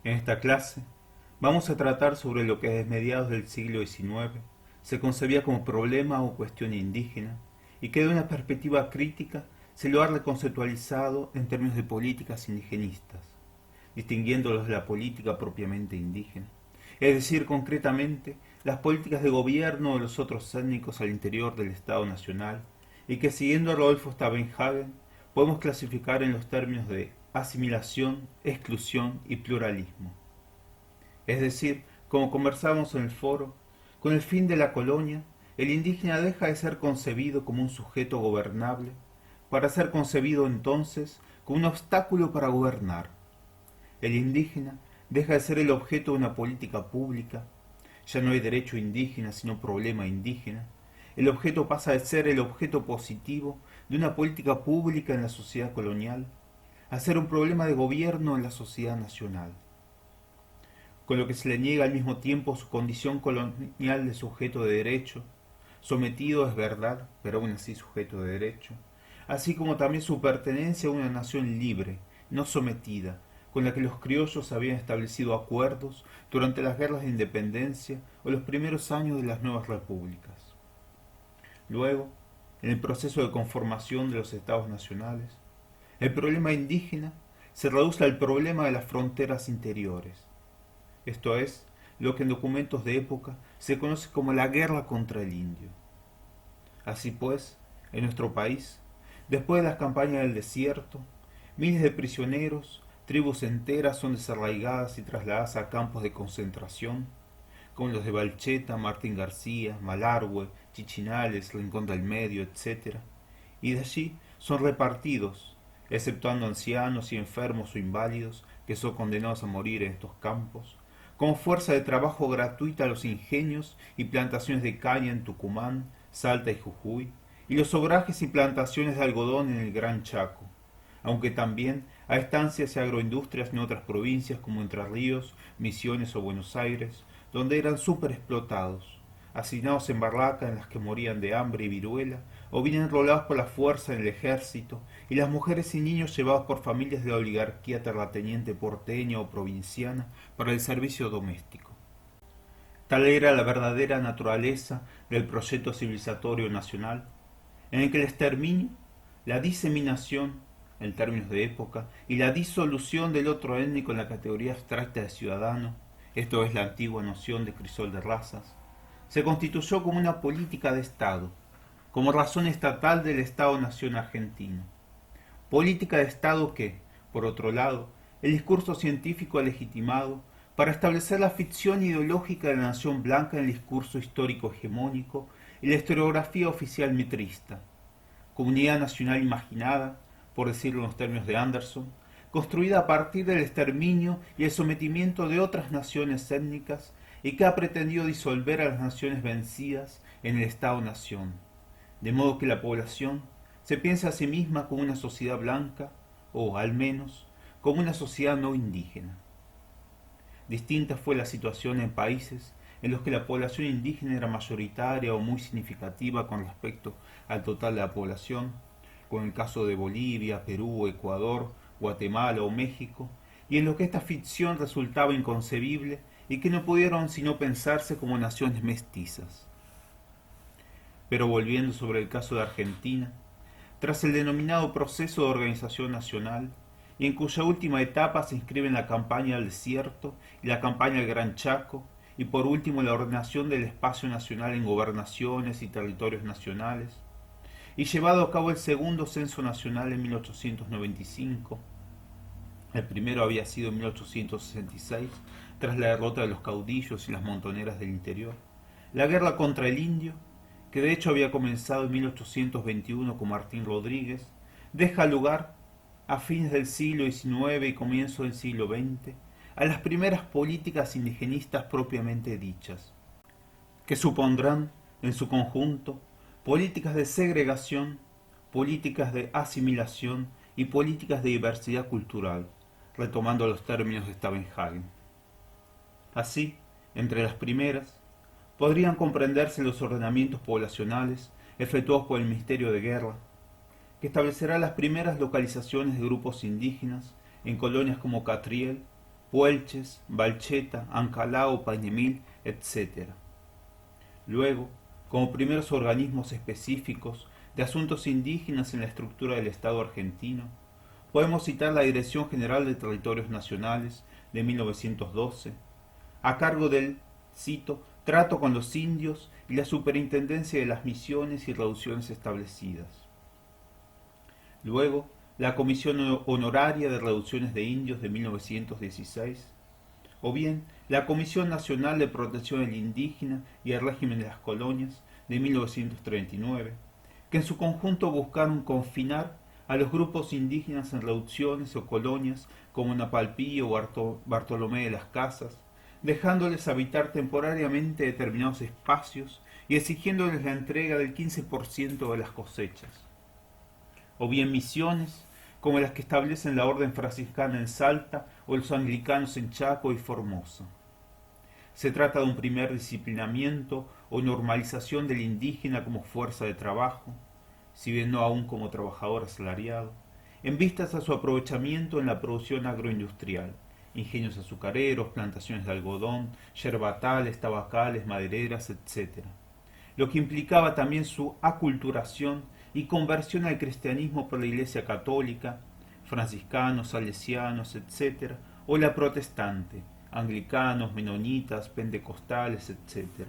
En esta clase vamos a tratar sobre lo que desde mediados del siglo XIX se concebía como problema o cuestión indígena y que de una perspectiva crítica se lo ha reconceptualizado en términos de políticas indigenistas, distinguiéndolos de la política propiamente indígena, es decir, concretamente, las políticas de gobierno de los otros étnicos al interior del Estado Nacional y que siguiendo a Rodolfo Stavenhagen podemos clasificar en los términos de asimilación, exclusión y pluralismo. Es decir, como conversamos en el foro, con el fin de la colonia, el indígena deja de ser concebido como un sujeto gobernable para ser concebido entonces como un obstáculo para gobernar. El indígena deja de ser el objeto de una política pública, ya no hay derecho indígena sino problema indígena. El objeto pasa de ser el objeto positivo de una política pública en la sociedad colonial a ser un problema de gobierno en la sociedad nacional, con lo que se le niega al mismo tiempo su condición colonial de sujeto de derecho, sometido es verdad, pero aún así sujeto de derecho, así como también su pertenencia a una nación libre, no sometida, con la que los criollos habían establecido acuerdos durante las guerras de independencia o los primeros años de las nuevas repúblicas. Luego, en el proceso de conformación de los estados nacionales, el problema indígena se reduce al problema de las fronteras interiores, esto es, lo que en documentos de época se conoce como la guerra contra el indio. Así pues, en nuestro país, después de las campañas del desierto, miles de prisioneros, tribus enteras son desarraigadas y trasladadas a campos de concentración, como los de Balcheta, Martín García, Malargüe, Chichinales, Rincón del Medio, etc. Y de allí son repartidos, exceptuando ancianos y enfermos o inválidos que son condenados a morir en estos campos, como fuerza de trabajo gratuita a los ingenios y plantaciones de caña en Tucumán, Salta y Jujuy, y los obrajes y plantaciones de algodón en el Gran Chaco, aunque también a estancias y agroindustrias en otras provincias como Entre Ríos, Misiones o Buenos Aires, donde eran superexplotados, hacinados en barracas en las que morían de hambre y viruela, o bien enrolados por la fuerza en el ejército, y las mujeres y niños llevados por familias de la oligarquía terrateniente porteña o provinciana para el servicio doméstico. Tal era la verdadera naturaleza del proyecto civilizatorio nacional, en el que el exterminio, la diseminación, en términos de época, y la disolución del otro étnico en la categoría abstracta de ciudadano, esto es la antigua noción de crisol de razas, se constituyó como una política de Estado, como razón estatal del Estado-Nación argentino. Política de Estado que, por otro lado, el discurso científico ha legitimado para establecer la ficción ideológica de la nación blanca en el discurso histórico hegemónico y la historiografía oficial metrista. Comunidad nacional imaginada, por decirlo en los términos de Anderson, construida a partir del exterminio y el sometimiento de otras naciones étnicas y que ha pretendido disolver a las naciones vencidas en el Estado-Nación, de modo que la población se piensa a sí misma como una sociedad blanca o, al menos, como una sociedad no indígena. Distinta fue la situación en países en los que la población indígena era mayoritaria o muy significativa con respecto al total de la población, como en el caso de Bolivia, Perú, Ecuador, Guatemala o México, y en los que esta ficción resultaba inconcebible y que no pudieron sino pensarse como naciones mestizas. Pero volviendo sobre el caso de Argentina, tras el denominado proceso de organización nacional, y en cuya última etapa se inscriben la campaña del desierto y la campaña del Gran Chaco, y por último la ordenación del espacio nacional en gobernaciones y territorios nacionales, y llevado a cabo el segundo censo nacional en 1895, el primero había sido en 1866, tras la derrota de los caudillos y las montoneras del interior, la guerra contra el indio, que de hecho había comenzado en 1821 con Martín Rodríguez, deja lugar, a fines del siglo XIX y comienzo del siglo XX, a las primeras políticas indigenistas propiamente dichas, que supondrán, en su conjunto, políticas de segregación, políticas de asimilación y políticas de diversidad cultural, retomando los términos de Stavenhagen. Así, entre las primeras, podrían comprenderse los ordenamientos poblacionales efectuados por el Ministerio de Guerra, que establecerá las primeras localizaciones de grupos indígenas en colonias como Catriel, Puelches, Balcheta, Ancalao, Pañemil, etc. Luego, como primeros organismos específicos de asuntos indígenas en la estructura del Estado argentino, podemos citar la Dirección General de Territorios Nacionales de 1912, a cargo del, cito, trato con los indios y la superintendencia de las misiones y reducciones establecidas. Luego, la Comisión Honoraria de Reducciones de Indios de 1916, o bien la Comisión Nacional de Protección del Indígena y el Régimen de las Colonias de 1939, que en su conjunto buscaron confinar a los grupos indígenas en reducciones o colonias como Napalpí o Bartolomé de las Casas, dejándoles habitar temporariamente determinados espacios y exigiéndoles la entrega del 15% de las cosechas. O bien misiones, como las que establecen la Orden Franciscana en Salta o los anglicanos en Chaco y Formosa. Se trata de un primer disciplinamiento o normalización del indígena como fuerza de trabajo, si bien no aún como trabajador asalariado, en vistas a su aprovechamiento en la producción agroindustrial, ingenios azucareros, plantaciones de algodón, yerbatales, tabacales, madereras, etc. Lo que implicaba también su aculturación y conversión al cristianismo por la Iglesia católica, franciscanos, salesianos, etc., o la protestante, anglicanos, menonitas, pentecostales, etc.,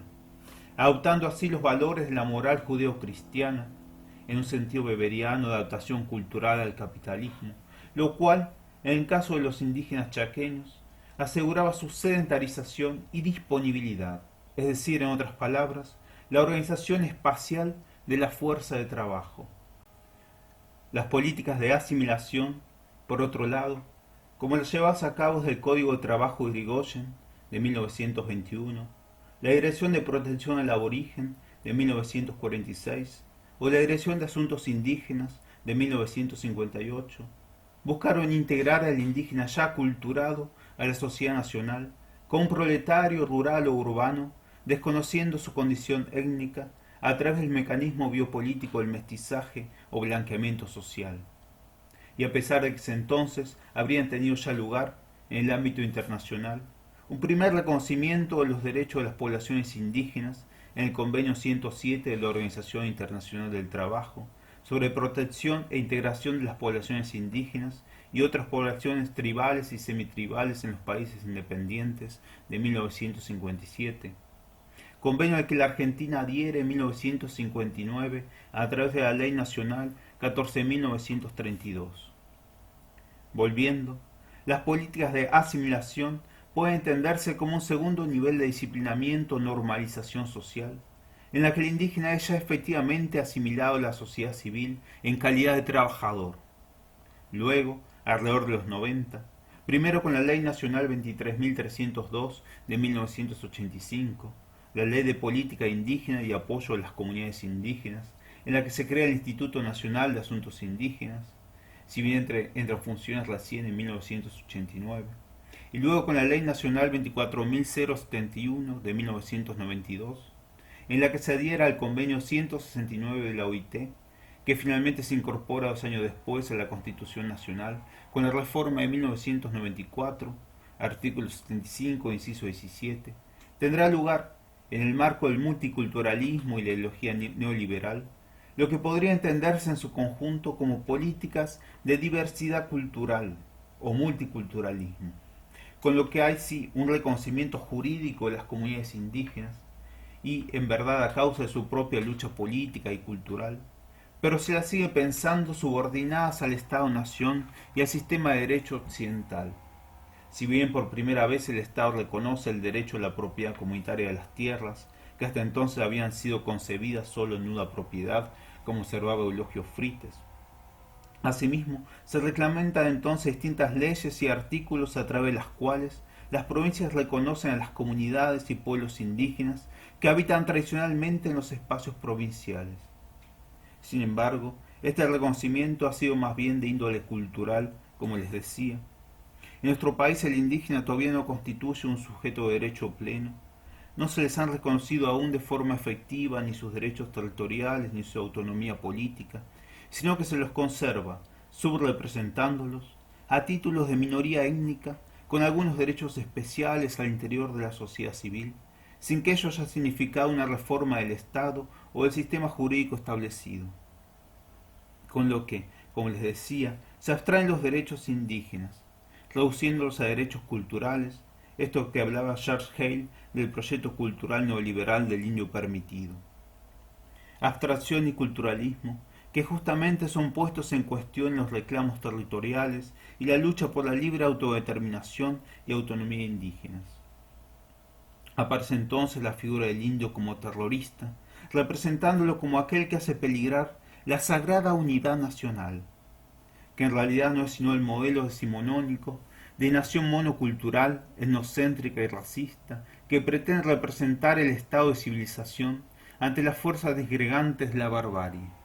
adoptando así los valores de la moral judeo-cristiana, en un sentido beberiano de adaptación cultural al capitalismo, lo cual, en el caso de los indígenas chaqueños, aseguraba su sedentarización y disponibilidad, es decir, en otras palabras, la organización espacial de la fuerza de trabajo. Las políticas de asimilación, por otro lado, como las llevadas a cabo desde el Código de Trabajo de Irigoyen de 1921, la Dirección de Protección al Aborigen de 1946 o la Dirección de Asuntos Indígenas de 1958, buscaron integrar al indígena ya aculturado a la sociedad nacional como un proletario rural o urbano, desconociendo su condición étnica a través del mecanismo biopolítico del mestizaje o blanqueamiento social. Y a pesar de que ese entonces habrían tenido ya lugar, en el ámbito internacional, un primer reconocimiento de los derechos de las poblaciones indígenas en el Convenio 107 de la Organización Internacional del Trabajo sobre protección e integración de las poblaciones indígenas y otras poblaciones tribales y semitribales en los países independientes de 1957, convenio al que la Argentina adhiere en 1959 a través de la Ley Nacional 14.932. Volviendo, las políticas de asimilación pueden entenderse como un segundo nivel de disciplinamiento o normalización social, en la que el indígena es ya efectivamente asimilado a la sociedad civil en calidad de trabajador. Luego, alrededor de los 90, primero con la Ley Nacional 23.302 de 1985, la Ley de Política Indígena y Apoyo a las Comunidades Indígenas, en la que se crea el Instituto Nacional de Asuntos Indígenas, si bien entra en funciones recién en 1989, y luego con la Ley Nacional 24.071 de 1992, en la que se adhiera al Convenio 169 de la OIT, que finalmente se incorpora 2 años después a la Constitución Nacional con la reforma de 1994, artículo 75, inciso 17, tendrá lugar, en el marco del multiculturalismo y la ideología neoliberal, lo que podría entenderse en su conjunto como políticas de diversidad cultural o multiculturalismo, con lo que hay sí un reconocimiento jurídico de las comunidades indígenas y, en verdad, a causa de su propia lucha política y cultural, pero se las sigue pensando subordinadas al Estado-Nación y al sistema de derecho occidental. Si bien por primera vez el Estado reconoce el derecho a la propiedad comunitaria de las tierras, que hasta entonces habían sido concebidas solo en una propiedad, como observaba Eulogio Frites. Asimismo, se reglamentan entonces distintas leyes y artículos a través de las cuales las provincias reconocen a las comunidades y pueblos indígenas que habitan tradicionalmente en los espacios provinciales. Sin embargo, este reconocimiento ha sido más bien de índole cultural, como les decía. En nuestro país el indígena todavía no constituye un sujeto de derecho pleno. No se les han reconocido aún de forma efectiva ni sus derechos territoriales ni su autonomía política, sino que se los conserva, subrepresentándolos, a títulos de minoría étnica, con algunos derechos especiales al interior de la sociedad civil, sin que ello haya significado una reforma del Estado o del sistema jurídico establecido. Con lo que, como les decía, se abstraen los derechos indígenas, reduciéndolos a derechos culturales, esto que hablaba George Hale del proyecto cultural neoliberal del indio permitido. Abstracción y culturalismo, que justamente son puestos en cuestión los reclamos territoriales y la lucha por la libre autodeterminación y autonomía indígenas. Aparece entonces la figura del indio como terrorista, representándolo como aquel que hace peligrar la sagrada unidad nacional, que en realidad no es sino el modelo decimonónico de nación monocultural, etnocéntrica y racista, que pretende representar el estado de civilización ante las fuerzas disgregantes de la barbarie.